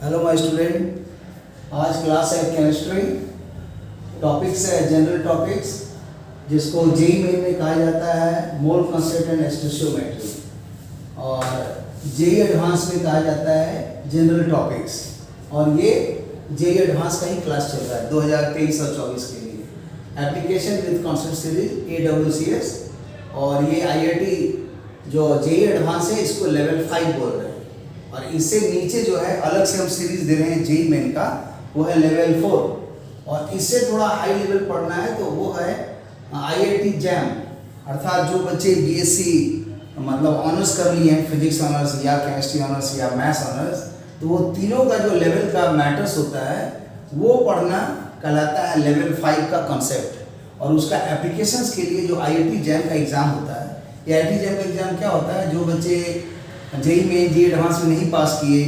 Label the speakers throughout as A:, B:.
A: Hello my student, आज class है chemistry. Topics है जनरल टॉपिक्स, जिसको जेईई मेन में कहा जाता है मोल कांस्टेंट एंड स्टोइचियोमेट्री, और जेईई एडवांस में कहा जाता है जनरल टॉपिक्स। और ये जेईई एडवांस का ही क्लास चल रहा है 2023 और 24 के लिए। Application with concept series AWCS, और ये IIT जो जेईई एडवांस है इसको लेवल 5 बोल रहे हैं। और इससे नीचे जो है अलग से हम सीरीज दे रहे हैं जेईई मेन का, वो है लेवल 4। और इससे थोड़ा हाई लेवल पढ़ना है तो वो है IIT जैम, अर्थात जो बच्चे BSc मतलब ऑनर्स कर लिए हैं, फिजिक्स ऑनर्स या केमिस्ट्री ऑनर्स या मैथ्स ऑनर्स, तो वो तीनों का जो लेवल का मैटर्स होता है वो पढ़ना कहलाता है लेवल 5 का कॉन्सेप्ट। और उसका एप्लीकेशंस के लिए जो IIT जैम का एग्ज़ाम होता है, ये IIT जैम का एग्ज़ाम क्या होता है, जो बच्चे जेईई में जेईई एडवांस में नहीं पास किए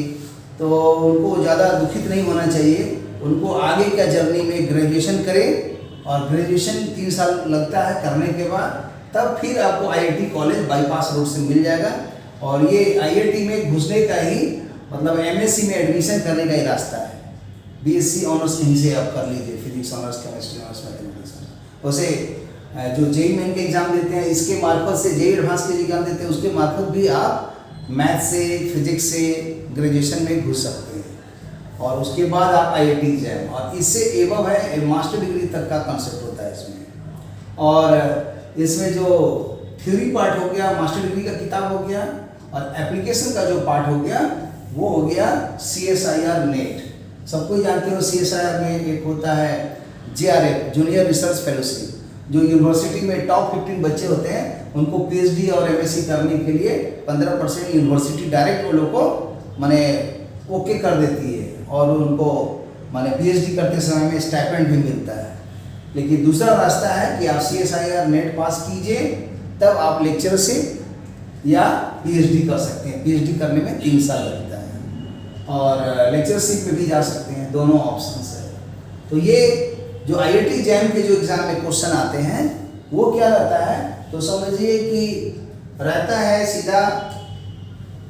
A: तो उनको ज़्यादा दुखित नहीं होना चाहिए। उनको आगे क्या जर्नी में ग्रेजुएशन करें, और ग्रेजुएशन 3 साल लगता है करने के बाद, तब फिर आपको IIT कॉलेज बाईपास रोड से मिल जाएगा। और ये IIT में घुसने का ही मतलब MSc में एडमिशन करने का ही रास्ता है। BSc ऑनर्स कहीं से आप कर लीजिए, physics honours, chemistry honours, mathematics. वैसे जो जेईई मेन के एग्ज़ाम देते हैं इसके मार्फत से, जेईई एडवांस के एग्ज़ाम देते हैं उसके मार्फत भी आप मैथ से, फिजिक्स से ग्रेजुएशन में घुस सकते हैं। और उसके बाद आप IIT जैम, और इससे एबव है मास्टर डिग्री तक का कॉन्सेप्ट होता है इसमें। और इसमें जो थ्योरी पार्ट हो गया, मास्टर डिग्री का किताब हो गया, और एप्लीकेशन का जो पार्ट हो गया वो हो गया CSIR नेट। सबको जानते हो CSIR में एक होता है JRF, जूनियर रिसर्च फेलोशिप, जो यूनिवर्सिटी में टॉप 15 बच्चे होते हैं उनको PhD और MSc करने के लिए 15% यूनिवर्सिटी डायरेक्ट वो लोग को माने ओके कर देती है, और उनको माने PhD करते समय में स्टाइपेंड भी मिलता है। लेकिन दूसरा रास्ता है कि आप CSIR नेट पास कीजिए, तब आप लेक्चरशिप या PhD कर सकते हैं। PhD करने में 3 साल लगता है, और लेक्चरशिप में भी जा सकते हैं, दोनों ऑप्शन है। तो ये जो IIT जैम के जो एग्ज़ाम में क्वेश्चन आते हैं वो क्या रहता है, तो समझिए कि रहता है सीधा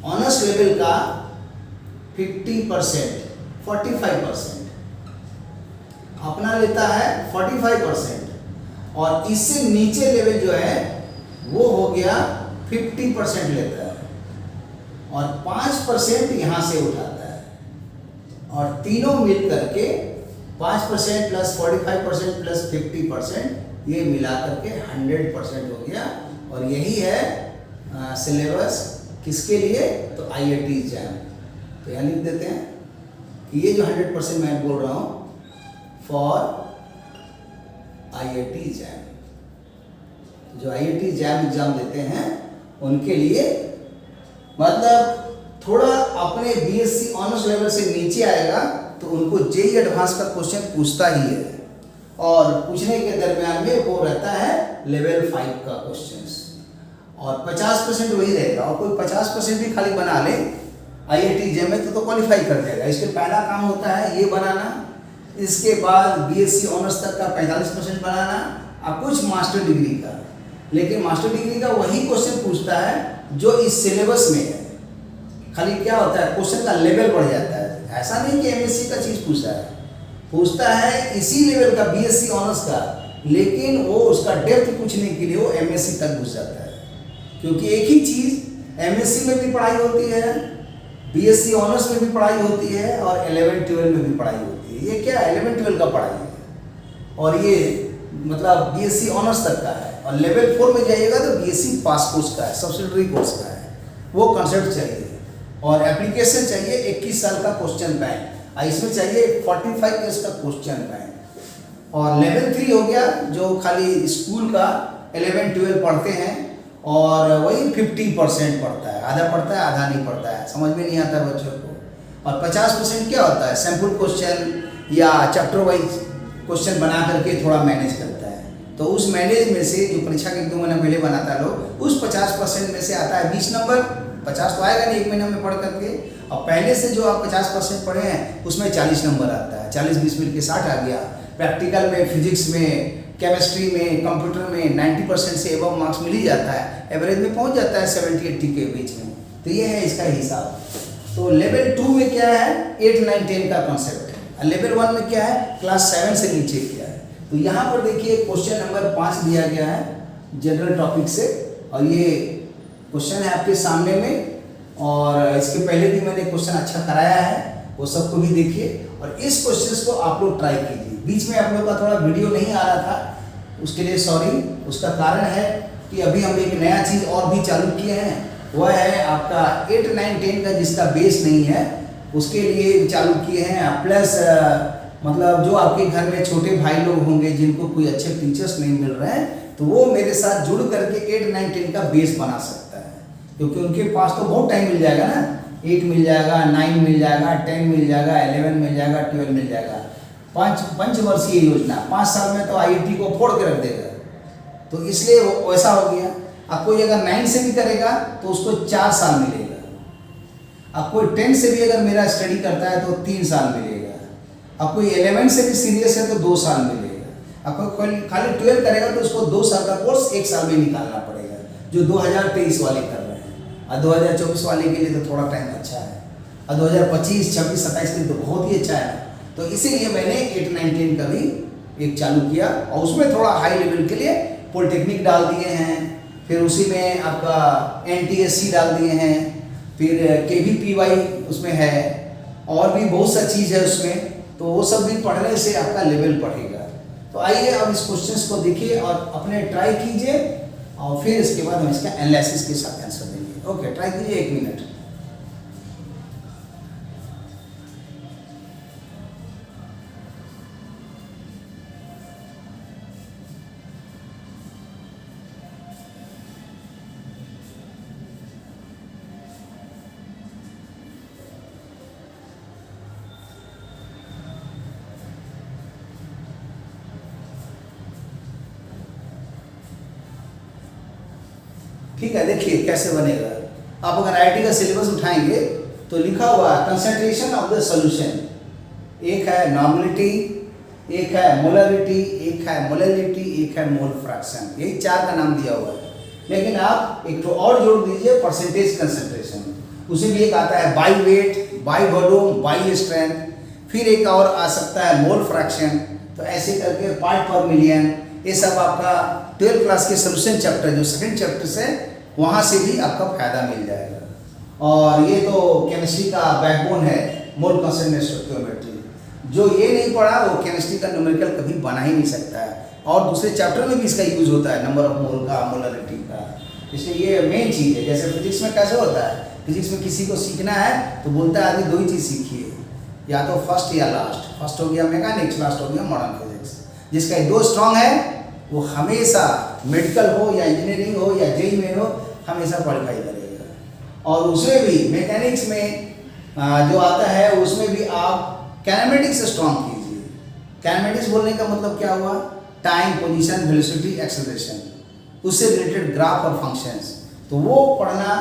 A: ऑनर्स लेवल का 50%, 45% अपना लेता है 45%, और इससे नीचे लेवल जो है वो हो गया 50% लेता है, और 5% यहाँ से उठाता है। और तीनों मिल करके 5% प्लस 45% प्लस 50% ये मिला करके 100% हो गया। और यही है सिलेबस किसके लिए, तो IIT जैम। तो यहाँ लिख देते हैं कि ये जो 100% मैं बोल रहा हूँ फॉर IIT जैम। जो IIT जैम एग्जाम देते हैं उनके लिए, मतलब थोड़ा अपने BSc ऑनर्स लेवल से नीचे आएगा तो उनको जेईई एडवांस का क्वेश्चन पूछता ही है, और पूछने के दरमियान में वो रहता है लेवल 5 का क्वेश्चंस, और 50% वही रहेगा। और कोई 50% भी खाली बना ले IIT जैम में तो क्वालिफाई कर जाएगा। इसके पहला काम होता है ये बनाना, इसके बाद BSc ऑनर्स तक का 45% बनाना, और कुछ मास्टर डिग्री का। लेकिन मास्टर डिग्री का वही क्वेश्चन पूछता है जो इस सिलेबस में है। खाली क्या होता है, क्वेश्चन का लेवल बढ़ जाता है। ऐसा नहीं कि MSc का चीज़ पूछता है इसी लेवल का BSc ऑनर्स का, लेकिन वो उसका डेप्थ पूछने के लिए वो MSc तक घुस जाता है। क्योंकि एक ही चीज़ MSc में भी पढ़ाई होती है, BSc ऑनर्स में भी पढ़ाई होती है, और 11-12 में भी पढ़ाई होती है। ये क्या 11-12 का पढ़ाई है, और ये मतलब BSc ऑनर्स तक का है। और लेवल 4 में जाइएगा तो BSc पास कोर्स का है, सब्सिडरी कोर्स का है। वो कॉन्सेप्ट चाहिए, और एप्लीकेशन चाहिए 21 साल का क्वेश्चन बैंक, और इसमें चाहिए 45 ईयर्स का क्वेश्चन बैंक। और लेवल 3 हो गया जो खाली स्कूल का 11-12 पढ़ते हैं, और वही 50% पढ़ता है, आधा पढ़ता है आधा नहीं पढ़ता है, समझ में नहीं आता है बच्चों को। और 50% क्या होता है, सैम्पल क्वेश्चन या चैप्टर वाइज क्वेश्चन बना करके थोड़ा मैनेज करता है। तो उस मैनेज में से जो परीक्षा के 1-2 महीने पहले बनाता है लोग, उस 50% में से आता है 20 नंबर। 50 तो आएगा नहीं 1 महीने में पढ़ करके, और पहले से जो आप 50% पढ़े हैं उसमें 40 नंबर आता है। 40-20 मिल के 60 आ गया। प्रैक्टिकल में, फिजिक्स में, केमिस्ट्री में, कंप्यूटर में 90% से एबव मार्क्स मिल ही जाता है, एवरेज में पहुंच जाता है 70-80 के बीच में। तो ये है इसका हिसाब। तो लेवल 2 में क्या है, 8, 9, 10 का कॉन्सेप्ट है। लेवल 1 में क्या है, क्लास 7 से नीचे क्या है। तो यहाँ पर देखिए क्वेश्चन नंबर 5 दिया गया है जनरल टॉपिक से, और ये क्वेश्चन है आपके सामने में, और इसके पहले भी मैंने क्वेश्चन अच्छा कराया है, वो सबको भी देखिए और इस क्वेश्चन को आप लोग ट्राई कीजिए। बीच में आप लोग का थोड़ा वीडियो नहीं आ रहा था, उसके लिए सॉरी। उसका कारण है कि अभी हम एक नया चीज़ और भी चालू किए हैं, वह है आपका 8, 9, 10 का जिसका बेस नहीं है उसके लिए चालू किए हैं। प्लस मतलब जो आपके घर में छोटे भाई लोग होंगे जिनको कोई अच्छे टीचर्स नहीं मिल रहे हैं, तो वो मेरे साथ जुड़ करके 8, 9, 10 का बेस बना सकता है, क्योंकि उनके पास तो बहुत टाइम मिल जाएगा ना। 8 मिल जाएगा, 9 मिल जाएगा, 10 मिल जाएगा, 11 मिल जाएगा, 12 मिल जाएगा। पंचवर्षीय योजना, 5 साल में तो IIT को फोड़ के रख देगा, तो इसलिए वैसा हो गया। अब कोई अगर 9 से भी करेगा तो उसको 4 साल मिलेगा। अब कोई 10 से भी अगर मेरा स्टडी करता है तो 3 साल मिलेगा। अब कोई 11 से भी सीरियस है तो 2 साल मिलेगा। अब कोई खाली 12 करेगा तो उसको 2 साल का कोर्स 1 साल में निकालना पड़ेगा, जो 2023 वाले कर रहे हैं। और 2024 वाले के लिए तो थोड़ा टाइम अच्छा है, और 2025, 26, 27 के लिए तो बहुत ही अच्छा है। तो इसीलिए मैंने 8, 9, 10 का भी एक चालू किया, और उसमें थोड़ा हाई लेवल के लिए पॉलिटेक्निक डाल दिए हैं, फिर उसी में आपका NTSC डाल दिए हैं, फिर KVPY उसमें है, और भी बहुत सा चीज़ है उसमें। तो वो सब भी पढ़ने से आपका लेवल बढ़ेगा। तो आइए अब इस क्वेश्चंस को देखिए और अपने ट्राई कीजिए, और फिर इसके बाद हम इसका एनालिसिस के साथ आंसर देंगे। ओके, ट्राई कीजिए 1 मिनट। ठीक है, देखिए कैसे बनेगा। आप अगर IIT का सिलेबस उठाएंगे तो लिखा हुआ है कंसंट्रेशन ऑफ द सॉल्यूशन। एक है नॉर्मलिटी, एक है मोलरिटी, एक है मोलैलिटी, एक है मोल फ्रैक्शन। यही 4 का नाम दिया हुआ है। लेकिन आप एक तो और जोड़ दीजिए, परसेंटेज कंसंट्रेशन। उसे भी एक आता है by wait, by volume, by strength. फिर एक और आ सकता है मोल फ्रैक्शन। तो ऐसे करके पार्ट पर मिलियन, ये सब आपका 12th क्लास के सोल्यूशन चैप्टर जो सेकंड चैप्टर से, वहाँ से भी आपका फायदा मिल जाएगा। और ये तो केमिस्ट्री का बैकबोन है, मोल कंसंट्रेशन स्टोइकियोमेट्री। जो ये नहीं पढ़ा वो केमिस्ट्री का न्यूमेरिकल कभी बना ही नहीं सकता है, और दूसरे चैप्टर में भी इसका यूज होता है, नंबर ऑफ मोल का, मोलरिटी का। इसलिए ये मेन चीज़ है। जैसे फिजिक्स में कैसे होता है, फिजिक्स में किसी को सीखना है तो बोलता है आदमी 2 ही चीज़ सीखिए, या तो फर्स्ट या लास्ट। फर्स्ट हो गया मैकेनिक्स, लास्ट हो गया मॉडर्न फिजिक्स। जिसका 2 स्ट्रॉन्ग है वो हमेशा मेडिकल हो या इंजीनियरिंग हो या JEE में हो, हमेशा क्वालिफाई करेगा। और उसमें भी मैकेनिक्स में जो आता है उसमें भी आप कैनेमेटिक्स से स्ट्रॉन्ग कीजिए। कैनेमेटिक्स बोलने का मतलब क्या हुआ, टाइम, पोजीशन, वेलोसिटी, एक्सेलरेशन, उससे रिलेटेड ग्राफ और फंक्शंस। तो वो पढ़ना,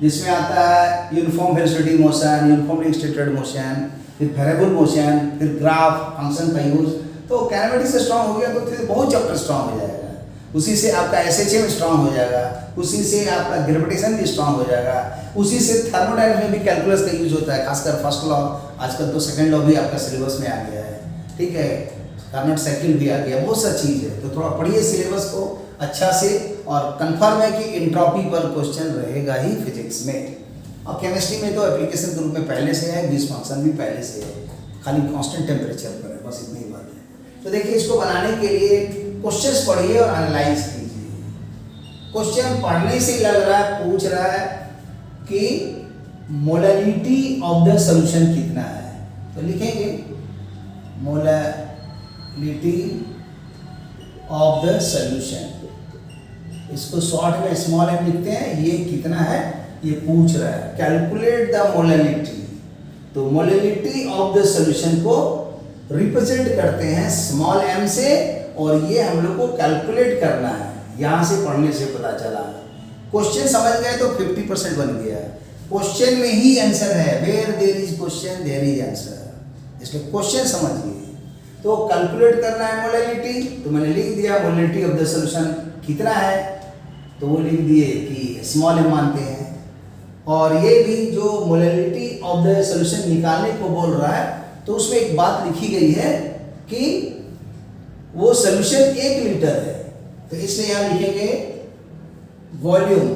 A: जिसमें आता है uniform velocity motion, uniformly striated motion, फिर वेरिएबल मोशन, फिर ग्राफ, फंक्शन का यूज। तो कैनेमेटिक्स से स्ट्रॉन्ग हो गया तो फिर बहुत चैप्टर स्ट्रॉन्ग हो जाएगा। उसी से आपका SHM स्ट्रॉन्ग हो जाएगा, उसी से आपका ग्रेविटेशन भी स्ट्रॉन्ग हो जाएगा, उसी से थर्मोडायनामिक्स में भी कैलकुलस का यूज होता है, खासकर फर्स्ट लॉ। आजकल तो सेकंड लॉ भी आपका सिलेबस में आ गया है, ठीक है, कार्नोट साइकिल भी आ गया, बहुत सा चीज़ है। तो थोड़ा पढ़िए सिलेबस को अच्छा से, और कंफर्म है कि एंट्रोपी पर क्वेश्चन रहेगा ही फिजिक्स में। और केमिस्ट्री में तो एप्लीकेशन ग्रुप में पहले से है, बीस फंक्शन भी पहले से है, खाली कांस्टेंट टेम्परेचर पर है, बस इतनी ही बात है। तो देखिए, इसको बनाने के लिए क्वेश्चंस पढ़िए और एनालाइज कीजिए। क्वेश्चन पढ़ने से लग रहा है, पूछ रहा है कि मोलैलिटी ऑफ द सॉल्यूशन कितना है, तो लिखेंगे मोलैलिटी ऑफ द सॉल्यूशन। इसको शॉर्ट में स्मॉल m लिखते हैं। ये कितना है ये पूछ रहा है, कैलकुलेट द मोलैलिटी। तो मोलैलिटी ऑफ द सॉल्यूशन को रिप्रेजेंट करते हैं स्मॉल m से, और ये हम लोग को कैलकुलेट करना है। यहाँ से पढ़ने से पता चला, क्वेश्चन समझ गए तो 50% बन गया। क्वेश्चन में ही आंसर है, where there is question there is answer. इसलिए क्वेश्चन समझिए। तो कैलकुलेट करना है मोलैलिटी, तो मैंने लिख दिया मोलैलिटी ऑफ द सॉल्यूशन कितना है, तो वो लिख दिए कि स्मॉल m मानते हैं। और ये भी जो मोलैलिटी ऑफ द सॉल्यूशन निकालने को बोल रहा है, तो उसमें एक बात लिखी गई है कि वो सॉल्यूशन 1 लीटर है, तो इसलिए यहां लिखेंगे वॉल्यूम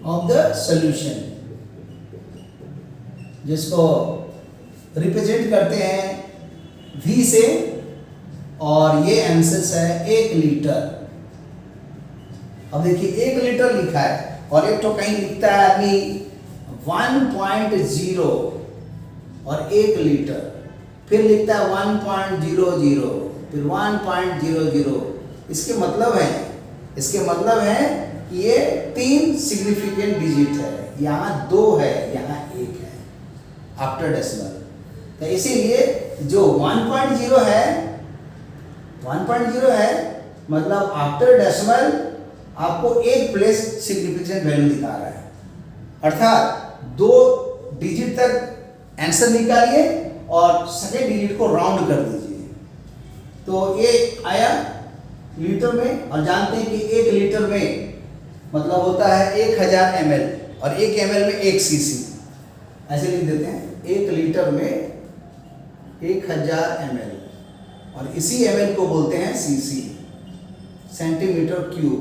A: ऑफ द सॉल्यूशन, जिसको रिप्रेजेंट करते हैं V से, और ये आंसर है 1 लीटर। अब देखिए 1 लीटर लिखा है, और एक तो कहीं लिखता है आदमी 1.0 और 1 लीटर, फिर लिखता है 1.00, फिर 1.00। इसके मतलब है कि ये 3 सिग्निफिकेंट डिजिट है, यहाँ 2 है, यहाँ 1 है आफ्टर डेसिमल। तो इसीलिए जो 1.0 है मतलब आफ्टर डेसिमल आपको 1 प्लेस सिग्निफिकेंट वैल्यू दिखा रहा है, अर्थात 2 डिजिट तक आंसर निकालिए और सेकेंड डिजिट को राउंड कर दीजिए। तो ये आया लीटर में, और जानते हैं कि 1 लीटर में मतलब होता है 1000 ml, और 1 ml में 1 cc, ऐसे लिख देते हैं 1 लीटर में 1000 ml, और इसी ml को बोलते हैं cc, सेंटीमीटर क्यूब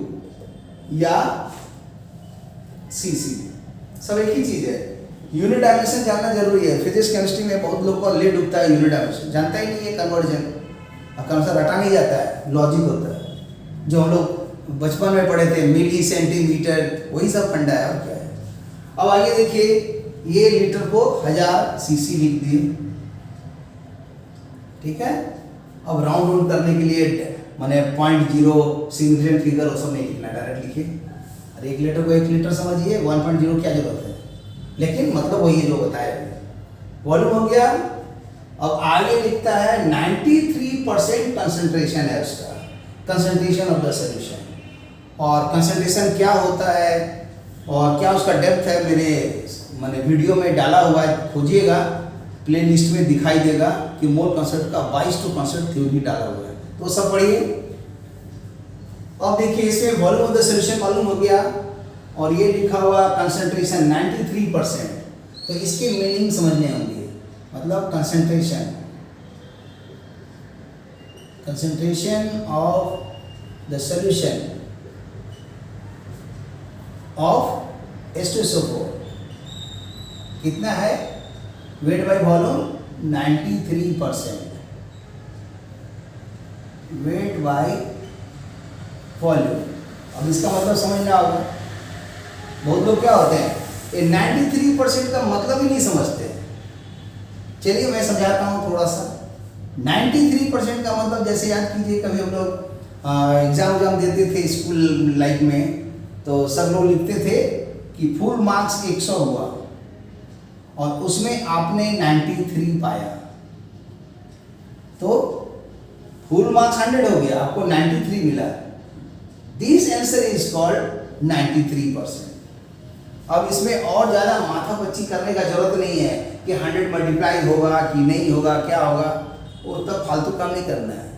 A: या cc, सब एक ही चीज है। यूनिट डायमेंशन जानना जरूरी है, फिजिक्स केमिस्ट्री में बहुत लोग को ले डूबता है यूनिट डायमेंशन, जानता ही नहीं है कन्वर्जन, और कन्वर्जन रटा नहीं जाता है, लॉजिक होता है जो हम लोग बचपन में पढ़े थे, मिली सेंटीमीटर, वही सब फंडा है, और क्या है। अब आगे देखिए, ये लीटर को 1000 cc लिख दिए, ठीक है। अब राउंड करने के लिए माने 0.0 सिग्निफिकेंट फिगर वो सब नहीं लिखना, डायरेक्ट लिखिए। अरे 1 लीटर को 1 लीटर समझिए, 1.0 क्या जरूरत है, लेकिन मतलब वही जो बताया। वॉल्यूम हो गया। अब आगे लिखता है 93% कंसंट्रेशन है उसका, कंसंट्रेशन ऑफ द सॉल्यूशन, और कंसंट्रेशन क्या होता है और क्या उसका डेप्थ है, मैंने वीडियो में डाला हुआ है, खोजिएगा प्लेलिस्ट में दिखाई देगा कि मोल कंसेप्ट का 22 कंसेप्ट थ्योरी डाला हुआ है, तो सब पढ़िए। अब देखिए इसमें वॉल्यूम ऑफ द सॉल्यूशन मालूम हो गया, और ये लिखा हुआ कंसंट्रेशन 93%, तो इसके मीनिंग समझने होंगे। मतलब concentration of the solution of H2SO4 कितना है, weight by volume 93%, weight by volume. अब इसका मतलब समझना होगा, बहुत लोग क्या होते हैं ये 93% का मतलब ही नहीं समझते। चलिए मैं समझाता हूँ थोड़ा सा। 93% का मतलब जैसे याद कीजिए, कभी हम लोग एग्जाम देते थे स्कूल लाइफ में, तो सब लोग लिखते थे कि फुल मार्क्स 100 हुआ और उसमें आपने 93 पाया, तो फुल मार्क्स 100 हो गया, आपको 93 मिला। This answer is called 93%। अब इसमें और ज़्यादा माथापच्ची करने का जरूरत नहीं है कि 100 मल्टीप्लाई होगा कि नहीं होगा, क्या होगा, वो तब फालतू काम नहीं करना है।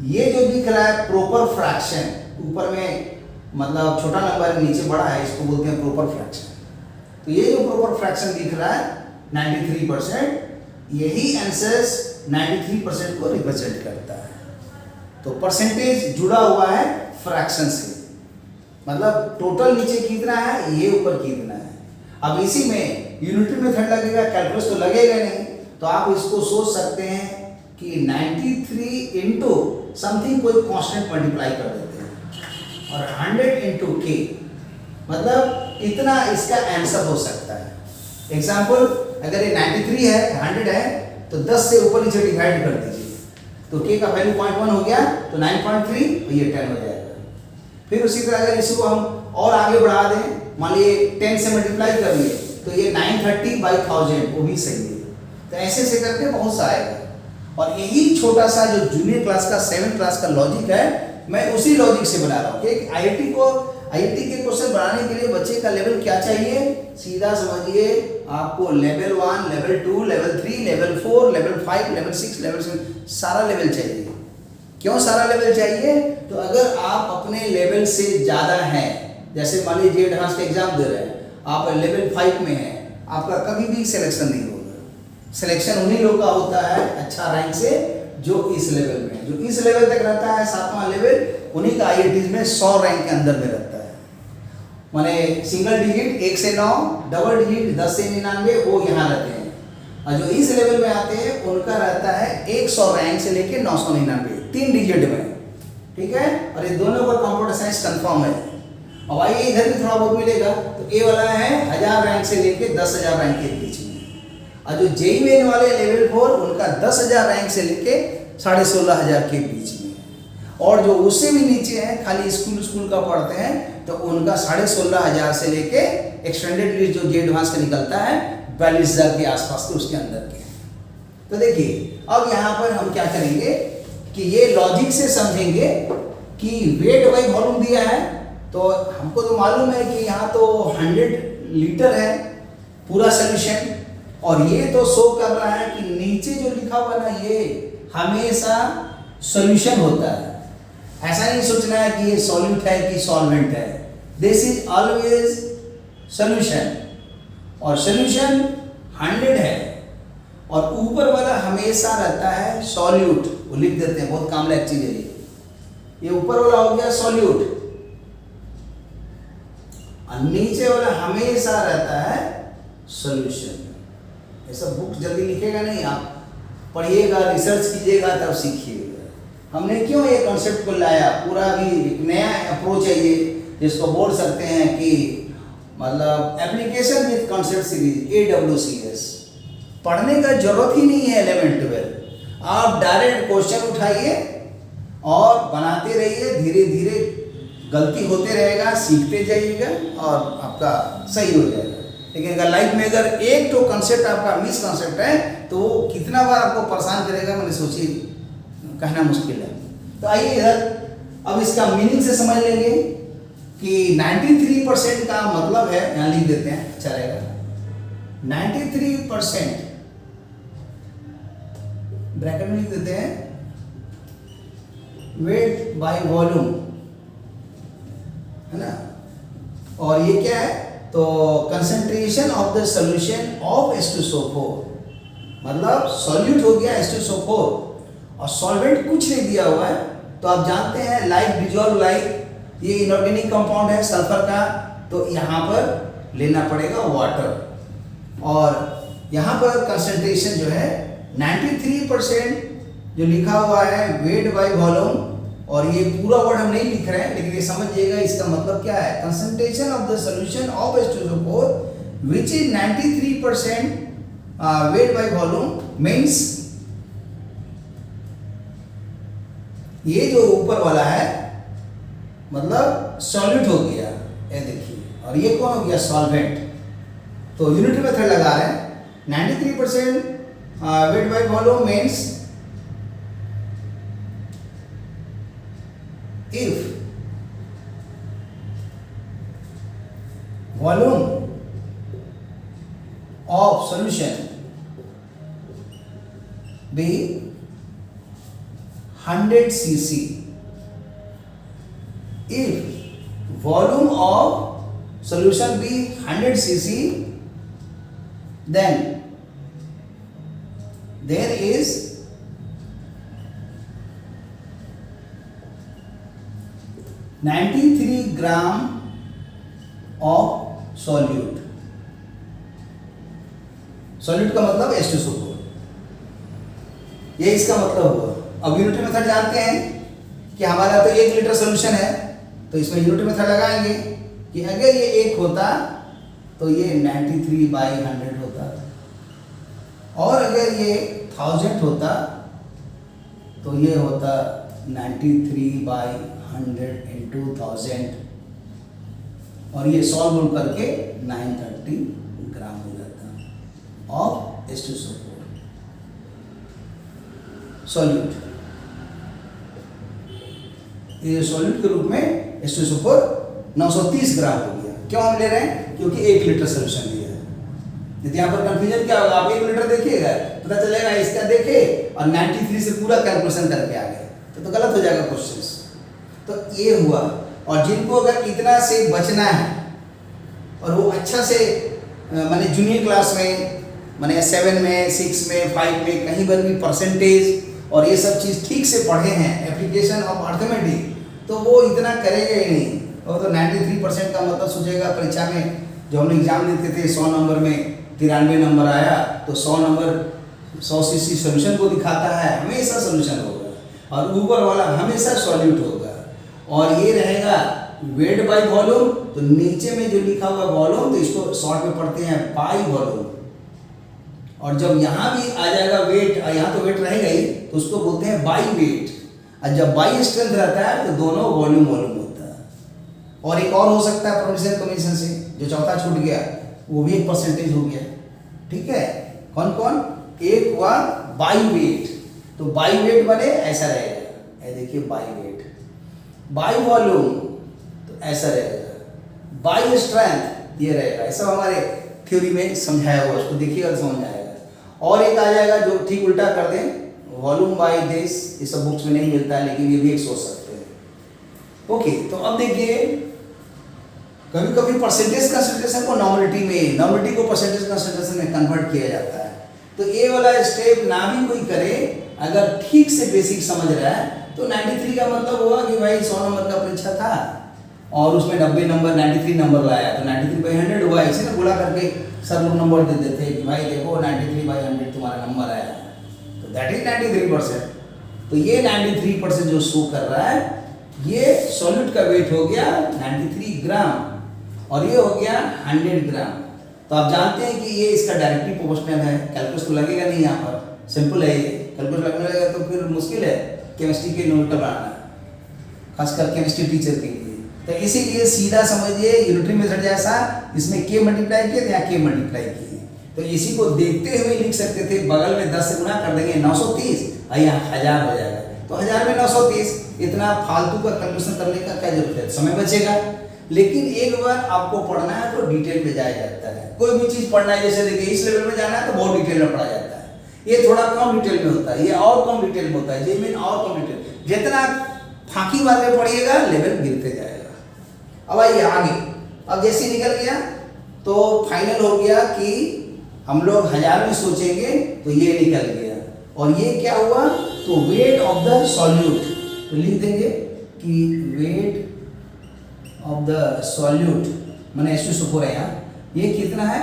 A: ये जो दिख रहा है प्रॉपर फ्रैक्शन, ऊपर में मतलब छोटा नंबर नीचे बड़ा है, इसको बोलते हैं प्रॉपर फ्रैक्शन। तो ये जो प्रॉपर फ्रैक्शन दिख रहा है 93%, यही आंसर्स 93% को रिप्रेजेंट करता है। तो परसेंटेज जुड़ा हुआ है फ्रैक्शन से, मतलब टोटल नीचे कितना है, ये ऊपर कितना है। अब इसी में यूनिटरी मेथड लगेगा, कैलकुलस तो लगेगा नहीं, तो आप इसको सोच सकते हैं कि 93 इंटू समथिंग कोई कांस्टेंट मल्टीप्लाई कर देते हैं, और 100 इंटू के, मतलब इतना इसका आंसर हो सकता है। एग्जाम्पल, अगर ये 93 है, 100 है, तो 10 से ऊपर नीचे डिवाइड कर दीजिए, तो के का वैल्यू 0.1 हो गया, तो 9.3 और ये 10 हो जाएगा। फिर उसी तरह अगर इसको हम और आगे बढ़ा दें, मान लीजिए 10 से मल्टीप्लाई कर लिए, तो ये 930/1000, वो भी सही है। तो ऐसे से करके बहुत सा आएगा, और यही छोटा सा जो जूनियर क्लास का 7th क्लास का लॉजिक है, मैं उसी लॉजिक से बना रहा हूँ कि आईआईटी के क्वेश्चन बनाने के लिए बच्चे का लेवल क्या चाहिए, सीधा समझिए, आपको level 1, level 2, level 3, level 4, level 5, level 6, level 7 सारा लेवल चाहिए। क्यों सारा लेवल चाहिए? तो अगर आप अपने लेवल से ज़्यादा हैं जैसे मान लीजिए एडवांस का एग्जाम दे रहे हैं, आप लेवल 5 में हैं, आपका कभी भी सिलेक्शन नहीं होगा। सिलेक्शन उन्हीं लोग का होता है अच्छा रैंक से जो इस लेवल में, जो इस लेवल तक रहता है 7वां लेवल, उन्हीं का आईआईटीज में 100 रैंक के अंदर में रहता है। माने सिंगल डिजिट 1 से 9, डबल डिजिट 10 से 99 वो यहाँ रहते हैं, और जो इस लेवल में आते हैं उनका रहता है 100 रैंक से लेके 999, 3 डिजिट में, ठीक है। और ये दोनों का कंप्यूटर साइंस कंफर्म है। अब आइए इधर भी थोड़ा बहुत मिलेगा, तो ए वाला है 1000 रैंक से लेके 10,000 रैंक के बीच में, और जो जेईई मेन वाले लेवल 4 उनका 10,000 रैंक से लेके 16,500 के बीच में, और जो उससे भी नीचे हैं खाली स्कूल का पढ़ते हैं तो उनका 16,500 से लेके एक्सटेंडेड लिस्ट जो जे एडवांस का निकलता है 42,000 के आसपास के उसके अंदर के। तो देखिए अब यहाँ पर हम क्या करेंगे कि ये लॉजिक से समझेंगे कि वेट बाई वॉल्यूम दिया है, तो हमको तो मालूम है कि यहाँ तो 100 लीटर है पूरा सोल्यूशन, और ये तो शो कर रहा है कि नीचे जो लिखा हुआ ना ये हमेशा सॉल्यूशन होता है। ऐसा नहीं सोचना है कि ये सॉल्यूट है कि सॉल्वेंट है, दिस इज ऑलवेज सॉल्यूशन, और सॉल्यूशन 100 है, और ऊपर वाला हमेशा रहता है सॉल्यूट, वो लिख देते हैं, बहुत काम लायक चीज है ये ऊपर वाला हो गया सॉल्यूट, और नीचे वाला हमेशा रहता है सॉल्यूशन। ऐसा बुक जल्दी लिखेगा नहीं, आप पढ़िएगा, रिसर्च कीजिएगा तब सीखिएगा। हमने क्यों ये कॉन्सेप्ट को लाया, पूरा भी एक नया अप्रोच है ये, जिसको बोल सकते हैं कि मतलब application with concept series AWCS। पढ़ने का जरूरत ही नहीं है 11 12, आप डायरेक्ट क्वेश्चन उठाइए और बनाते रहिए, धीरे धीरे गलती होते रहेगा, सीखते जाइएगा और आपका सही हो जाएगा। लेकिन अगर लाइफ में अगर एक तो कॉन्सेप्ट आपका मिस कॉन्सेप्ट है तो वो कितना बार आपको परेशान करेगा, मैंने सोची कहना मुश्किल है। तो आइए इधर अब इसका मीनिंग से समझ लेंगे कि 93% का मतलब है, यहाँ लिख देते हैं अच्छा रहेगा, 93% ब्रैकेट में लिख देते हैं वेट बाय वॉल्यूम, है ना। और ये क्या है, तो concentration of the solution of H2SO4, मतलब सॉल्यूट हो गया H2SO4 और सॉल्वेंट कुछ नहीं दिया हुआ है। तो आप जानते हैं लाइक डिजॉल्व लाइक, ये इनऑर्गेनिक कंपाउंड है सल्फर का, तो यहाँ पर लेना पड़ेगा वाटर, और यहाँ पर कंसंट्रेशन जो है 93% जो लिखा हुआ है वेट बाय वॉल्यूम, और ये पूरा वर्ड हम नहीं लिख रहे हैं लेकिन ये समझिएगा इसका मतलब क्या है। Concentration of the solution of H2SO4 which is 93% weight by volume means ये जो ऊपर वाला है मतलब सॉल्यूट हो गया, ये देखिए, और ये कौन हो गया सॉल्वेंट। तो यूनिट मेथड लगा रहे हैं 93% weight by volume means if volume of solution be 100 cc, if volume of solution be 100 cc, then there is 93 gram of solute. Solute का मतलब H2SO4, ये इसका मतलब हुआ। अब यूनिट मेथड जानते हैं कि हमारा तो 1 लीटर सॉल्यूशन है, तो इसमें यूनिट मेथड लगाएंगे कि अगर ये 1 होता तो ये 93/100 होता, और अगर ये 1000 होता तो ये होता 93/100 into 1000, और ये सॉल्व करके 930 ग्राम हो जाता ऑफ H2SO4 सॉल्यूट। ये सॉल्यूट के रूप में H2SO4 930 ग्राम हो गया। क्यों हम ले रहे हैं, क्योंकि 1 लीटर सोल्यूशन लिया है। यदि यहाँ पर कंफ्यूजन क्या होगा, आप 1 लीटर देखिएगा पता चलेगा इसका देखे और 93 से पूरा कैलकुलेशन करके आ गए तो गलत हो जाएगा क्वेश्चन। तो ये हुआ, और जिनको अगर इतना से बचना है और वो अच्छा से माने जूनियर क्लास में माने 7 में 6 में 5 में कहीं पर भी परसेंटेज और ये सब चीज़ ठीक से पढ़े हैं एप्लीकेशन ऑफ अर्थमेटिक तो वो इतना करेगा ही नहीं। वो तो 93% का मतलब सोचेगा परीक्षा में जो हम लोग एग्जाम देते थे 100 नंबर में 93 नंबर आया तो 100 नंबर 100 सीसी सोल्यूशन को दिखाता है, हमेशा सोल्यूशन होगा और ऊपर वाला हमेशा सॉल्यूट होगा। और ये रहेगा वेट बाय वॉल्यूम, तो नीचे में जो लिखा हुआ वॉल्यूम तो इसको शॉर्ट में पढ़ते हैं बाई वॉल्यूम। और जब यहाँ भी आ जाएगा वेट और यहाँ तो वेट रहेगा ही तो उसको बोलते हैं बाई वेट। और जब बाई स्ट्रेंथ रहता है तो दोनों वॉल्यूम वॉल्यूम होता है। और एक और हो सकता है प्रोविजन कमीशन से जो चौथा छूट गया वो भी एक परसेंटेज हो गया। ठीक है, कौन कौन? एक हुआ बाई वेट, तो बाई वेट बने ऐसा रहेगा, ये देखिए बाई वेट। बाई वॉल्यूम तो ऐसा रहेगा, बाई स्ट्रेंथ ये रहेगा। ऐसा हमारे थ्योरी में समझाया हुआ, उसको देखिएगा तो समझ आएगा। और एक आ जाएगा जो ठीक उल्टा कर दें, वॉल्यूम बाई दिस, ये सब बुक्स में नहीं मिलता है लेकिन ये भी एक सोच सकते हैं। ओके, तो अब देखिए कभी कभी परसेंटेज कंसंट्रेशन को नॉमिनेटी में, नॉमिनेटी को परसेंटेज कंसंट्रेशन में कन्वर्ट किया जाता है। तो ये वाला स्टेप ना भी कोई करे, अगर ठीक से बेसिक समझ रहा है तो 93 का मतलब हुआ कि भाई 100 नंबर का परीक्षा था और उसमें 90 नंबर 93 नंबर लाया तो 93/100 हुआ। इसी ने बोला करके सर लोग नंबर दे देते कि भाई देखो 93/100 तुम्हारा नंबर आया, तो दैट इज 93%। तो ये 93% जो शो कर रहा है ये सॉल्यूट का वेट हो गया 93 ग्राम और ये हो गया 100 ग्राम। तो आप जानते हैं कि ये इसका डायरेक्टली प्रोपोर्शनल है, कैलकुलस तो लगेगा नहीं यहाँ पर, सिंपल है ये। कैलकुलस लगने लगेगा तो फिर मुश्किल है केमिस्ट्री के न्यूमेरिकल बनाना, खासकर केमिस्ट्री टीचर के लिए। तो इसीलिए सीधा समझिए यूनिटरी मेथड जैसा इसमें k मल्टीप्लाई किए तो यहाँ k मल्टीप्लाई किए। तो इसी को देखते हुए लिख सकते थे, बगल में 10 से गुना कर देंगे 930 और यहाँ 1000 हो जाएगा। तो 1000 में 930, इतना फालतू का कैलकुलेशन करने का क्या जरूरत है, समय बचेगा। लेकिन एक बार आपको पढ़ना है तो डिटेल में जाया जाता है। कोई भी चीज़ पढ़ना है, जैसे देखिए इस लेवल में जाना है तो बहुत डिटेल में पढ़ा जाता है, ये थोड़ा कम डिटेल में होता है, ये और कम डिटेल में होता है, ये मीन और कम डिटेल। जितना फांकी मार में पढ़िएगा लेवल गिरते जाएगा। अब आइए आगे, अब जैसे निकल गया तो फाइनल हो गया कि हम लोग 1000 में सोचेंगे तो ये निकल गया। और ये क्या हुआ, तो वेट ऑफ द सॉल्यूट, तो लिख देंगे कि वेट ऑफ द सॉल्यूट मैंने H2SO4 है यहाँ, ये कितना है,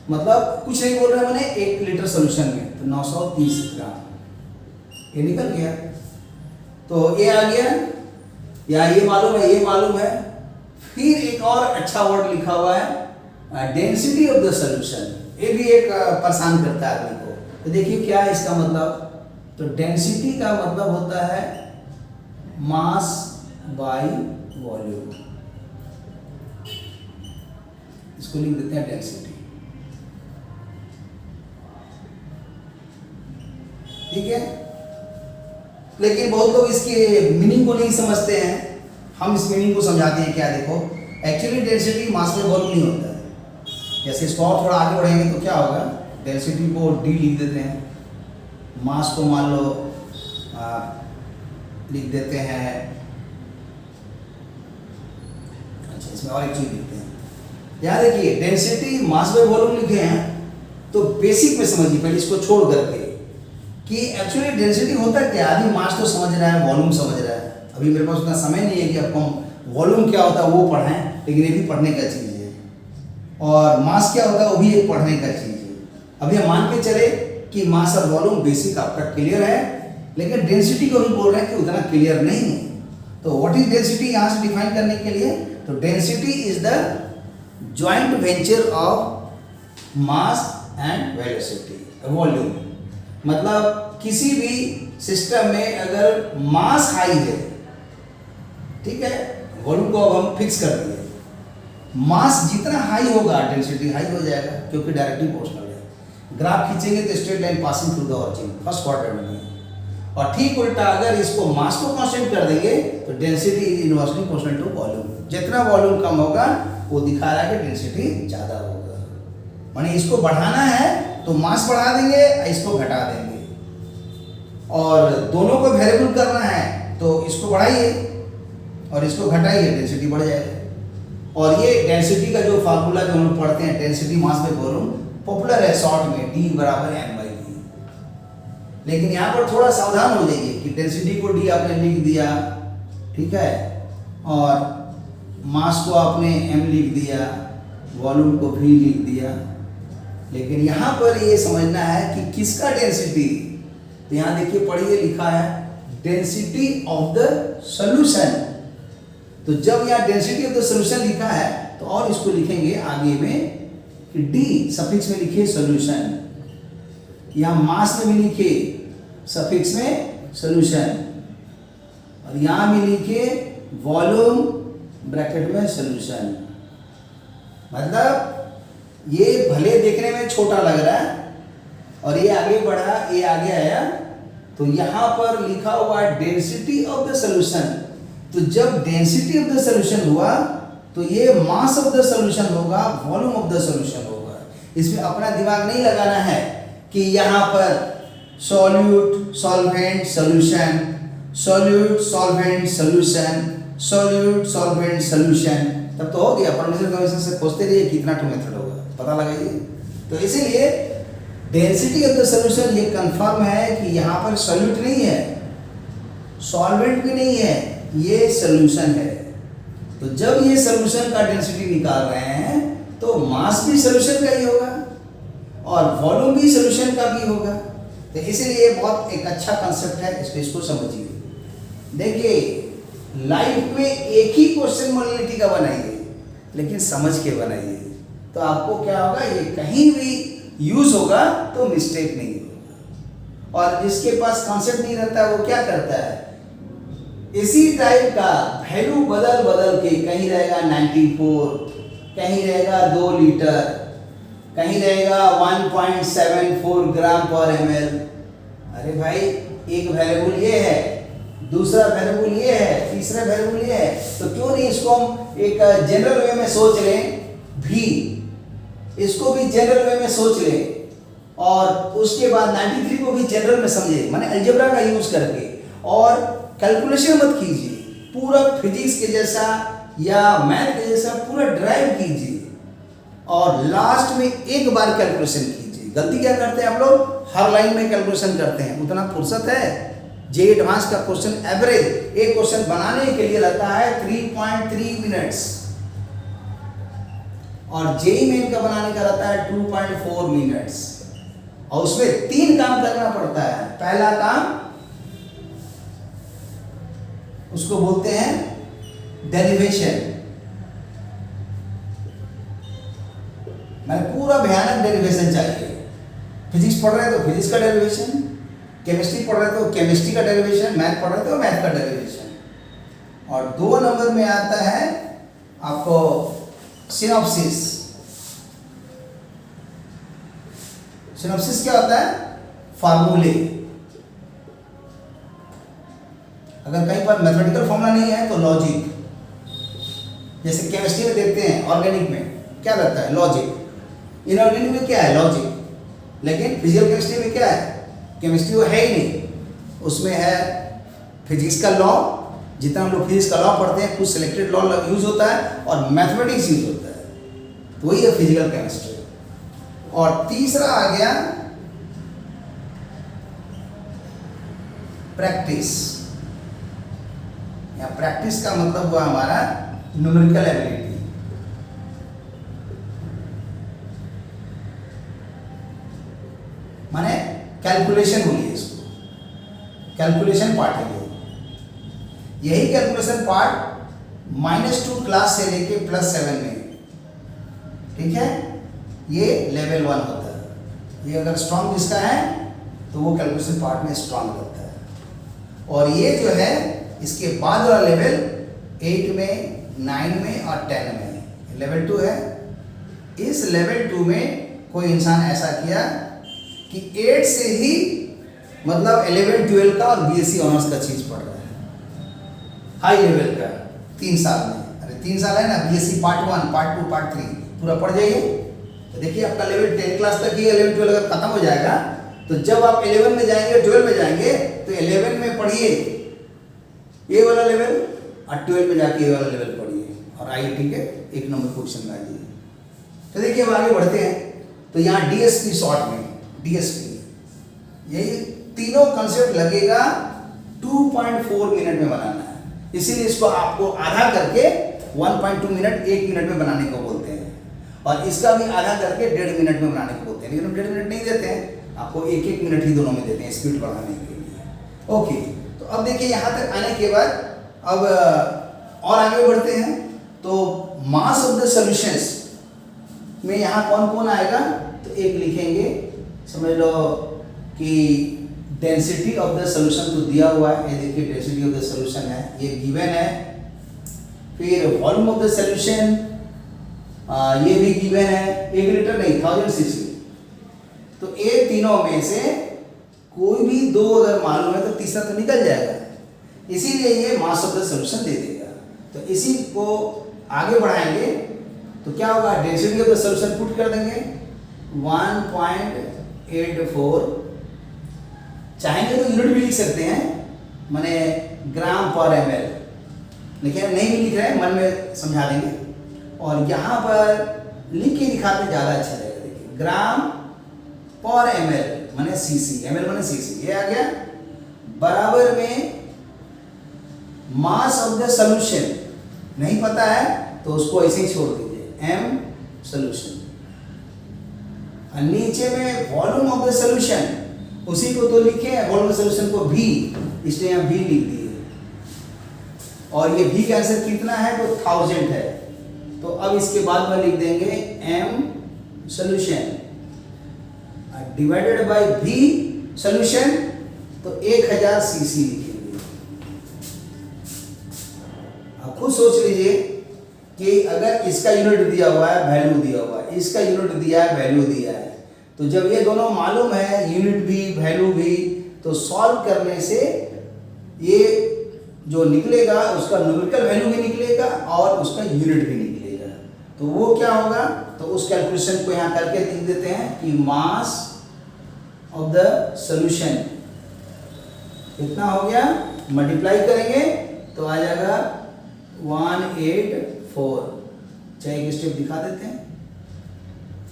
A: मतलब कुछ नहीं बोल रहा है मैंने 1 लीटर सोल्यूशन में, तो 930 ग्राम ये निकल गया। तो ये आ गया, या ये मालूम है, ये मालूम है। फिर एक और अच्छा वर्ड लिखा हुआ है डेंसिटी ऑफ द सोल्यूशन, ये भी एक परेशान करता है आदमी को। तो देखिए क्या है इसका मतलब, तो डेंसिटी का मतलब होता है मास बाय वॉल्यूम, इसको लिख देते हैं डेंसिटी। ठीक है, लेकिन बहुत लोग इसके मीनिंग को नहीं समझते हैं, हम इस मीनिंग को समझाते हैं। क्या देखो, actually density mass by volume नहीं होता है। जैसे इसको और थोड़ा आगे बढ़ेंगे तो क्या होगा, डेंसिटी को डी लिख देते हैं, मास को मान लो लिख देते हैं, अच्छा इसमें और एक चीज लिखते हैं। यहाँ देखिए डेंसिटी मास बाय वॉल्यूम लिखे हैं, तो बेसिक में समझिए पहले इसको छोड़ करके कि एक्चुअली डेंसिटी होता क्या है। अभी मास तो समझ रहा है, वॉल्यूम समझ रहा है, अभी मेरे पास उतना समय नहीं है कि आपको वॉल्यूम क्या होता है वो पढ़ाएं, लेकिन ये भी पढ़ने का चीज़ है। और मास क्या होता है वो भी एक पढ़ने का चीज़ है। अभी हम मान के चले कि मास और वॉल्यूम बेसिक आपका क्लियर है, लेकिन डेंसिटी को भी बोल रहे हैं कि उतना क्लियर नहीं है। तो व्हाट इज डेंसिटी, यहाँ से डिफाइन करने के लिए, तो density is the joint venture of mass and velocity volume. मतलब किसी भी सिस्टम में अगर मास हाई है, ठीक है, वॉल्यूम को अब हम फिक्स कर दिए, मास जितना हाई होगा डेंसिटी हाई हो जाएगा, क्योंकि डायरेक्टली प्रोपोर्शनल है। ग्राफ खींचेंगे तो straight line passing through the origin first quarter में, और ठीक उल्टा अगर इसको मास को कांस्टेंट कर देंगे तो density is inversely proportional to volume. जितना वॉल्यूम कम होगा वो दिखा रहा है कि डेंसिटी ज़्यादा होगा। माने इसको बढ़ाना है तो मास बढ़ा देंगे, इसको घटा देंगे। और दोनों को वेरिएबल करना है तो इसको बढ़ाइए, और इसको घटाइए, डेंसिटी बढ़ जाएगा। और ये डेंसिटी का जो फार्मूला जो हम पढ़ते हैं, density mass by volume, popular है शॉर्ट में, D बराबर m/v। लेकिन यहाँ पर थोड़ा सावधान हो जाइए कि डेंसिटी को D आपने लिख दिया, ठीक है, और मास को आपने m लिख दिया, वॉल्यूम को v लिख दिया। लेकिन यहाँ पर ये समझना है कि किसका डेंसिटी, तो यहाँ देखिए पढ़िए, लिखा है डेंसिटी ऑफ द सॉल्यूशन। तो जब यहाँ डेंसिटी ऑफ द सॉल्यूशन लिखा है तो और इसको लिखेंगे आगे में कि D सफिक्स में लिखिए सॉल्यूशन, यहाँ मास में भी लिखिए सफिक्स में सॉल्यूशन, और यहाँ भी लिखिए वॉल्यूम ब्रैकेट में सॉल्यूशन। मतलब ये भले देखने में छोटा लग रहा है और ये आगे बढ़ा, ये आगे आया, तो यहाँ पर लिखा हुआ है डेंसिटी ऑफ द सॉल्यूशन। तो जब डेंसिटी ऑफ द सॉल्यूशन हुआ तो ये मास ऑफ द सॉल्यूशन होगा, वॉल्यूम ऑफ द सॉल्यूशन होगा। इसमें अपना दिमाग नहीं लगाना है कि यहाँ पर solute solvent solution, solute solvent solution, solute solvent solution, तब तो हो गया। परमिशन कमीशन से पूछते रहिए कितना टू मेथड होगा, पता लगाइए। तो इसीलिए डेंसिटी ऑफ द सॉल्यूशन ये कंफर्म है कि यहाँ पर सॉल्यूट नहीं है, सॉल्वेंट भी नहीं है, ये सॉल्यूशन है। तो जब ये सॉल्यूशन का डेंसिटी निकाल रहे हैं तो मास भी सॉल्यूशन का ही होगा और वॉल्यूम भी सॉल्यूशन का भी होगा। तो इसीलिए बहुत एक अच्छा कंसेप्ट है, इसको समझिए। देखिए लाइफ में एक ही क्वेश्चन मोलिनिटी का बनाइए, लेकिन समझ के बनाइए, तो आपको क्या होगा, ये कहीं भी यूज होगा तो मिस्टेक नहीं होगा। और जिसके पास कॉन्सेप्ट नहीं रहता है वो क्या करता है, इसी टाइप का वैल्यू बदल बदल के, कहीं रहेगा 94, कहीं रहेगा 2 लीटर, कहीं रहेगा 1.74 ग्राम पर ml। अरे भाई एक वेरिएबल ये है, दूसरा वेरिएबल ये है, तीसरा वेरिएबल ये है, तो क्यों नहीं इसको हम एक जनरल वे में सोच लें भी, इसको भी जनरल वे में सोच लें, और उसके बाद 93 को भी जनरल में समझे, माने अलजेब्रा का यूज करके। और कैलकुलेशन मत कीजिए, पूरा फिजिक्स के जैसा या मैथ के जैसा पूरा ड्राइव कीजिए और लास्ट में एक बार कैलकुलेशन कीजिए। गलती क्या करते हैं आप लोग, हर लाइन में कैलकुलेशन करते हैं, उतना फुर्सत है। जे एडवांस का क्वेश्चन एवरेज एक क्वेश्चन बनाने के लिए लगता है 3.3 मिनट्स, और जेई मेन का बनाने का रहता है 2.4 मिनट्स, और उसमें 3 काम करना पड़ता है। पहला काम उसको बोलते हैं डेरिवेशन, मैंने पूरा भयानक डेरिवेशन चाहिए। फिजिक्स पढ़ रहे हैं तो फिजिक्स का डेरिवेशन, केमिस्ट्री पढ़ रहे हैं तो केमिस्ट्री का डेरिवेशन, मैथ पढ़ रहे हैं तो मैथ का डेरिवेशन। और 2 नंबर में आता है आपको सिनॉप्सिस। सिनॉप्सिस क्या होता है, फार्मूले। अगर कहीं पर मैथमेटिकल फॉर्मूला नहीं है तो लॉजिक, जैसे केमिस्ट्री में देखते हैं ऑर्गेनिक में क्या रहता है, लॉजिक। इनऑर्गेनिक में क्या है, लॉजिक। लेकिन फिजिकल केमिस्ट्री में क्या है, केमिस्ट्री वो है ही नहीं, उसमें है फिजिक्स का लॉ। जितना हम लोग फिजिक्स का लॉ पढ़ते हैं कुछ सिलेक्टेड लॉ यूज होता है और मैथमेटिक्स यूज होता है, तो वही है फिजिकल केमिस्ट्री। और तीसरा आ गया प्रैक्टिस। या प्रैक्टिस का मतलब हुआ हमारा न्यूमेरिकल एबिलिटी। माने कैलकुलेशन बोलिए इसको, कैलकुलेशन पार्ट है ये। यही कैलकुलेशन पार्ट -2 क्लास से लेके +7 में, ठीक है, ये लेवल 1 होता है। ये अगर स्ट्रॉन्ग जिसका है तो वो कैलकुलेशन पार्ट में स्ट्रॉन्ग रहता है। और ये जो है इसके बाद वाला लेवल 8 में, 9 में और 10 में लेवल 2 है। इस लेवल 2 में कोई इंसान ऐसा किया कि 8 से ही मतलब 11, 12 का और बीएससी ऑनर्स का चीज पढ़ रहा है, हाई लेवल का 3 साल में। अरे 3 साल है ना, बीएससी पार्ट 1, पार्ट 2, पार्ट 3 पूरा पढ़ जाइए। तो देखिए आपका लेवल 10 क्लास तक ही, 11, 12 अगर खत्म हो जाएगा तो जब आप 11 में जाएंगे, 12 में जाएंगे तो 11 में पढ़िए ये वाला लेवल, और 12 में जाके ये वाला लेवल पढ़िए और IIT के 1 नंबर क्वेश्चन लाइए। तो देखिए अब आगे बढ़ते हैं। तो यहाँ DSP शॉर्ट में DSP यही तीनों कंसेप्ट लगेगा 2.4 मिनट में बनाना है, इसीलिए इसको आपको आधा करके 1.2 मिनट 1 मिनट में बनाने को बोलते हैं, और इसका भी आधा करके 1.5 मिनट में बनाने को बोलते हैं। लेकिन हम 1.5 मिनट नहीं देते हैं, आपको 1-1 मिनट ही दोनों में देते हैं स्पीड बढ़ाने के लिए। ओके, तो अब देखिए यहाँ तक आने के बाद अब और आगे बढ़ते हैं। तो मास ऑफ द सॉल्यूशंस में यहाँ कौन कौन आएगा, तो एक लिखेंगे, समझ लो कि डेंसिटी ऑफ द सॉल्यूशन तो दिया हुआ है, ये देखिए डेंसिटी ऑफ द सॉल्यूशन है, ये गिवन है। फिर वॉल्यूम ऑफ द सॉल्यूशन ये भी गिवन है, 1 लीटर नहीं 1000 cc। तो ये तीनों में से कोई भी दो अगर मालूम है तो तीसरा तो निकल जाएगा, इसीलिए ये मास ऑफ द सॉल्यूशन दे देगा। तो इसी को आगे बढ़ाएंगे तो क्या होगा, density of the solution put कर देंगे 1.84, चाहेंगे तो यूनिट भी लिख सकते हैं, माने ग्राम पर ml, लेकिन नहीं भी लिख रहे हैं, मन में समझा देंगे। और यहाँ पर लिख के दिखाते ज़्यादा अच्छा रहेगा। देखिए ग्राम पर ml माने cc, ml माने cc, ये आ गया बराबर में मास ऑफ द सॉल्यूशन। नहीं पता है तो उसको ऐसे ही छोड़ दीजिए m सॉल्यूशन, और नीचे में वॉल्यूम ऑफ द सॉल्यूशन, उसी को तो लिखे हैं वॉल्यूम ऑफ सॉल्यूशन को v, इसलिए यहाँ v लिख दिए। और ये v का आंसर कितना है, तो 1000 है। तो अब इसके बाद में लिख देंगे m solution divided by v solution, तो 1000 cc लिखेंगे। आप खुद सोच लीजिए कि अगर इसका यूनिट दिया हुआ है, वैल्यू दिया हुआ है, इसका यूनिट दिया है, वैल्यू दिया है, तो जब ये दोनों मालूम है, यूनिट भी वैल्यू भी, तो सॉल्व करने से ये जो निकलेगा उसका न्यूमेरिकल वैल्यू भी निकलेगा और उसका यूनिट भी निकलेगा। तो वो क्या होगा, तो उस कैलकुलेशन को यहाँ करके लिख देते हैं कि मास ऑफ द सॉल्यूशन कितना हो गया, मल्टीप्लाई करेंगे तो आ जाएगा 184। चाहे एक स्टेप दिखा देते हैं,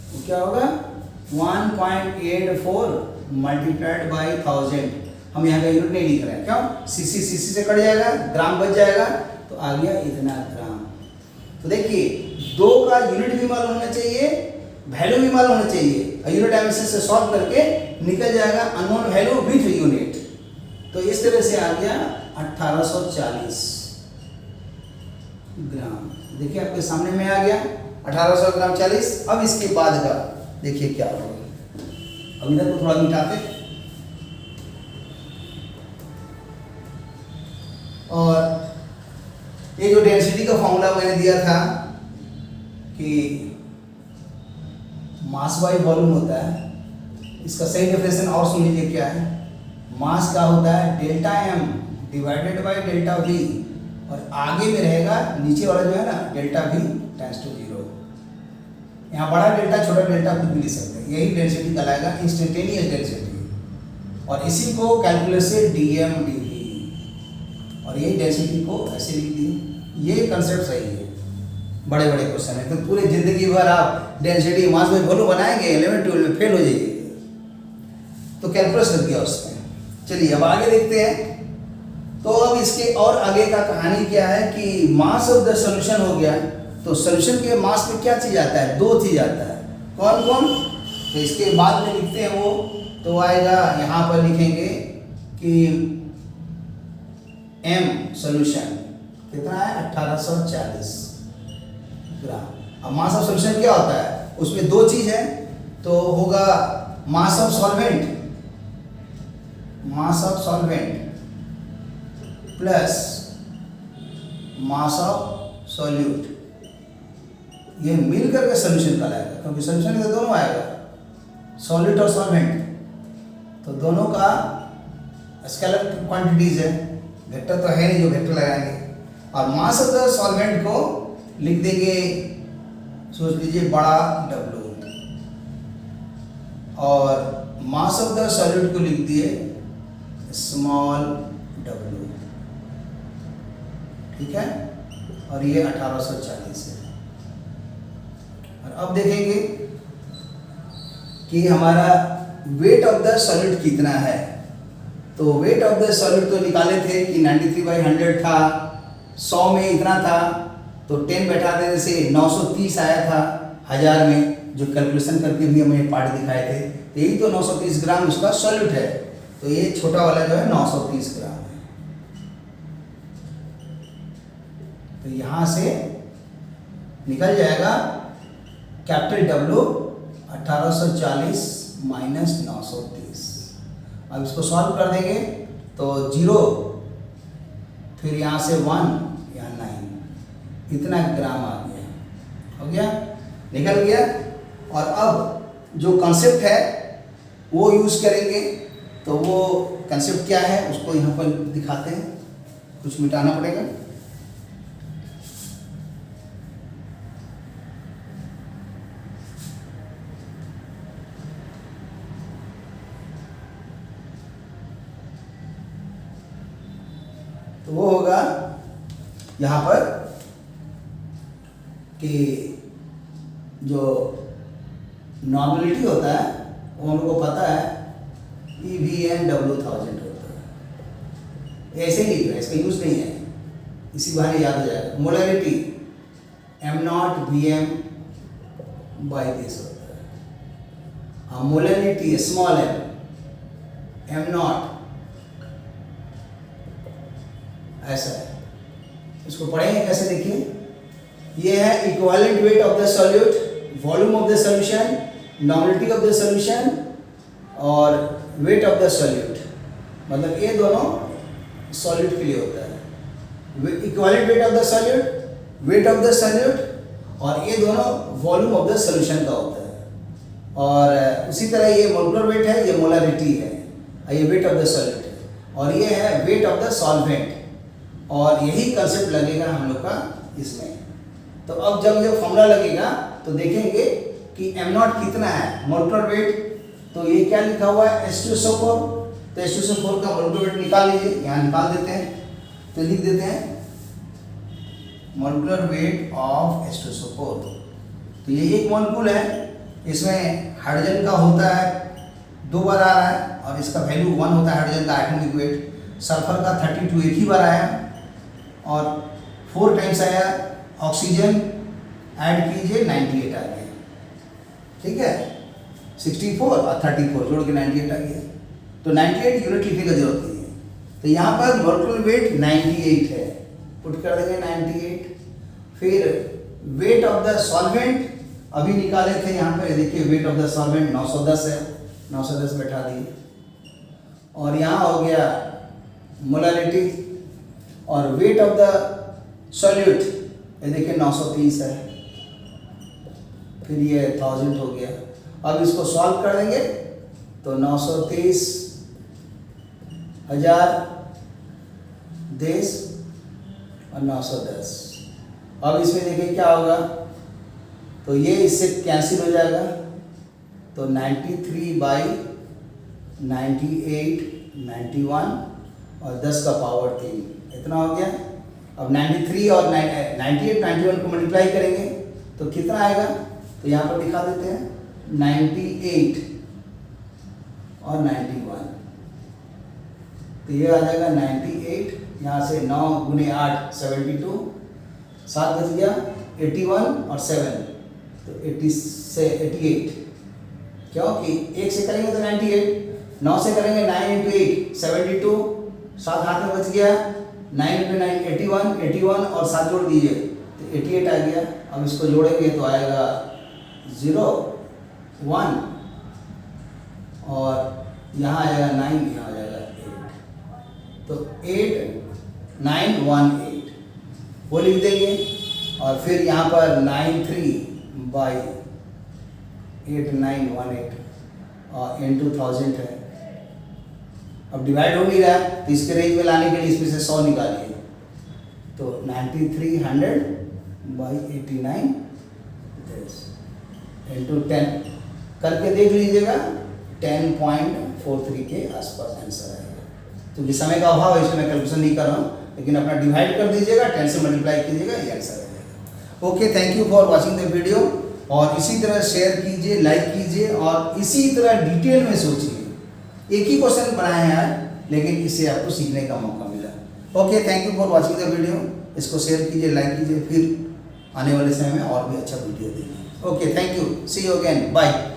A: तो क्या होगा 1.84 मल्टीप्लाइड बाई 1000। हम यहाँ का यूनिट नहीं लिख रहे हैं, क्यों, सीसी से कट जाएगा, ग्राम बच जाएगा, तो आ गया इतना ग्राम। तो देखिए दो का यूनिट भी मालूम होना चाहिए, वैल्यू भी मालूम होना चाहिए, और यूनिट डायमेंशन से सॉल्व करके निकल जाएगा अननोन वैल्यू विथ यूनिट। तो इस तरह से आ गया 1840 ग्राम। देखिए आपके सामने में आ गया 1800 ग्राम 40। अब इसके बाद का देखिए क्या होगा, अब इधर को थोड़ा मिटाते, और ये जो डेंसिटी का फॉर्मूला मैंने दिया था कि मास बाई वॉल्यूम होता है, इसका सही डेफिनेशन और सुन लीजिए क्या है। मास का होता है delta m divided by delta v, और आगे में रहेगा नीचे वाला जो है ना डेल्टा v टाइम्स टू 0। यहाँ बड़ा डेल्टा छोटा डेल्टा कुछ भी लिख सकते हैं, यही डेंसिटी कहलाएगा इंस्टेंटेनियस डेंसिटी, और इसी को कैलकुलेट से dm dv, और यही डेंसिटी को ऐसे लिख दी। ये कंसेप्ट सही है, बड़े बड़े क्वेश्चन है, तो पूरे जिंदगी भर आप डेंसिटी मास बाई वॉल्यूम बनाएंगे, 11 12 में फेल हो जाइए। तो कैलकुलस लग गया उसमें। चलिए अब आगे देखते हैं। तो अब इसके और आगे का कहानी क्या है कि मास ऑफ द सॉल्यूशन हो गया, तो सॉल्यूशन के मास में क्या चीज आता है, 2 चीज आता है, कौन कौन, तो इसके बाद में लिखते हैं वो, तो आएगा यहाँ पर लिखेंगे कि m सॉल्यूशन कितना है 1840 ग्राम। अब मास ऑफ सॉल्यूशन क्या होता है, उसमें 2 चीज है, तो होगा mass of solvent, mass of solvent plus mass of solute, ये मिलकर के सॉल्यूशन कहलाएगा, क्योंकि सॉल्यूशन तो दोनों आएगा, सॉल्यूट और सॉल्वेंट, तो दोनों का स्केलर क्वांटिटीज है, वेक्टर तो है नहीं जो वेक्टर लगाएंगे। और मास ऑफ द सॉल्वेंट को लिख देंगे, सोच लीजिए बड़ा W, और मास ऑफ द सॉल्यूट को लिख दिए स्मॉल w। ठीक है, और ये 1840 है। और अब देखेंगे कि हमारा वेट ऑफ द सॉलिड कितना है। तो वेट ऑफ द सॉलिड तो निकाले थे कि 93/100 था, 100 में इतना था, तो 10 बैठा देने से 930 आया था 1000 में, जो कैलकुलेशन करके भी हमें पार्ट दिखाए थे। यही तो 930 ग्राम उसका सॉलिड है। तो ये छोटा वाला जो है 930 ग्राम है। तो यहाँ से निकल जाएगा कैपिटल W 1840 माइनस 930। अब इसको सॉल्व कर देंगे तो 0, फिर यहाँ से 1, यहाँ 9, इतना ग्राम आ गया। हो गया, निकल गया। और अब जो कॉन्सेप्ट है वो यूज़ करेंगे। तो वो कॉन्सेप्ट क्या है उसको यहाँ पर दिखाते हैं, कुछ मिटाना पड़ेगा। तो वो होगा यहाँ पर कि जो नॉर्मलिटी होता है वो हम लोग को पता है EVN/W 1000 होता है। ऐसे ही लिख रहे हैं, इसका यूज नहीं है, इसी बहाने याद हो जाएगा। मोलरिटी M0 Vm/this होता है। मोलरिटी स्मॉल m M0 ऐसा है। इसको पढ़ेंगे कैसे, देखिए। ये है equivalent weight of the solute, volume of the solution, normality of the solution और वेट ऑफ द सॉल्यूट। मतलब ये दोनों सॉल्यूट के लिए होता है। Equivalent weight of the solute, weight of the solute, और ये दोनों वॉल्यूम ऑफ द सॉल्यूशन का होता है। और उसी तरह ये मोलकुलर वेट है, ये मोलरिटी है, ये वेट ऑफ द सॉल्यूट है, और ये है वेट ऑफ द सॉल्वेंट। और यही कंसेप्ट लगेगा हम लोग का इसमें। तो अब जब ये फॉर्मूला लगेगा तो देखेंगे कि M0 कितना है, मोलकुलर वेट। तो ये क्या लिखा हुआ है, H2SO4। तो H2SO4 का मोलकुलर वेट निकाल लीजिए, यहाँ निकाल देते हैं। तो लिख देते हैं मोलकुलर वेट ऑफ H2SO4। तो ये एक मोलकुल है, इसमें हाइड्रोजन का होता है 2 बार आ रहा है, और इसका वैल्यू 1 होता है हाइड्रोजन का एटॉमिक वेट। सल्फर का 32 एक ही बार आया, और 4 टाइम्स आया। ऑक्सीजन ऐड कीजिए 98 आ गया, ठीक है। 64 और 34 जोड़ के 98 आ गया। तो 98 यूनिट लिखने की जरूरत नहीं है। तो यहाँ पर मोलकुलर वेट 98 है, पुट कर देंगे 98। फिर वेट ऑफ द सॉल्वेंट अभी निकाले थे, यहाँ पर देखिए वेट ऑफ द सॉल्वेंट 910 है, 910 बैठा दिए। और यहाँ हो गया मोलरिटी, और वेट ऑफ द सॉल्यूट ये देखिए 930 है, फिर ये 1000 हो गया। अब इसको सॉल्व कर देंगे तो 930 1000 देश और 910। अब इसमें देखिए क्या होगा, तो ये इससे कैंसिल हो जाएगा। तो 93/98 91 और 10 का पावर 3 इतना हो गया। अब 93 और 98 91 को मल्टीप्लाई करेंगे तो कितना आएगा, तो यहाँ पर दिखा देते हैं 98 और 91। तो ये आ जाएगा 98, यहाँ से 9 × 8 72, 7 बच गया 81 और 7 तो 80 से 88। क्योंकि 1 से करेंगे तो 98, 9 से करेंगे 9 × 8 72, 7 हाथ में बच गया, 9 × 9 81, 81 और 7 जोड़ दीजिए तो 88 आ गया। अब इसको जोड़ेंगे तो आएगा 0 1 और यहाँ आ जाएगा 9, यहाँ आ जाएगा 8। तो 8 9 1 8 वो लिख देंगे। और फिर यहाँ पर 93/8918 और into 1000 है। अब डिवाइड हो नहीं रहा तो इसके रेंज में लाने के लिए इसमें से 100 निकालिए। तो 9300/89 into 10 करके देख लीजिएगा, 10.43 के आसपास आंसर आएगा। तो जिस समय का अभाव है इसमें मैं कैलकुलेशन नहीं कर रहा हूँ, लेकिन अपना डिवाइड कर दीजिएगा, 10 से मल्टीप्लाई कीजिएगा, ये आंसर आ जाएगा। Okay, thank you for watching the video. और इसी तरह शेयर कीजिए, लाइक कीजिए और इसी तरह डिटेल में सोचिए। एक ही क्वेश्चन बनाए हैं आज, लेकिन इससे आपको सीखने का मौका मिला। Okay, thank you for watching the video. इसको शेयर कीजिए, लाइक कीजिए, फिर आने वाले समय में और भी अच्छा वीडियो देखिए। Okay, thank you, see you again, bye.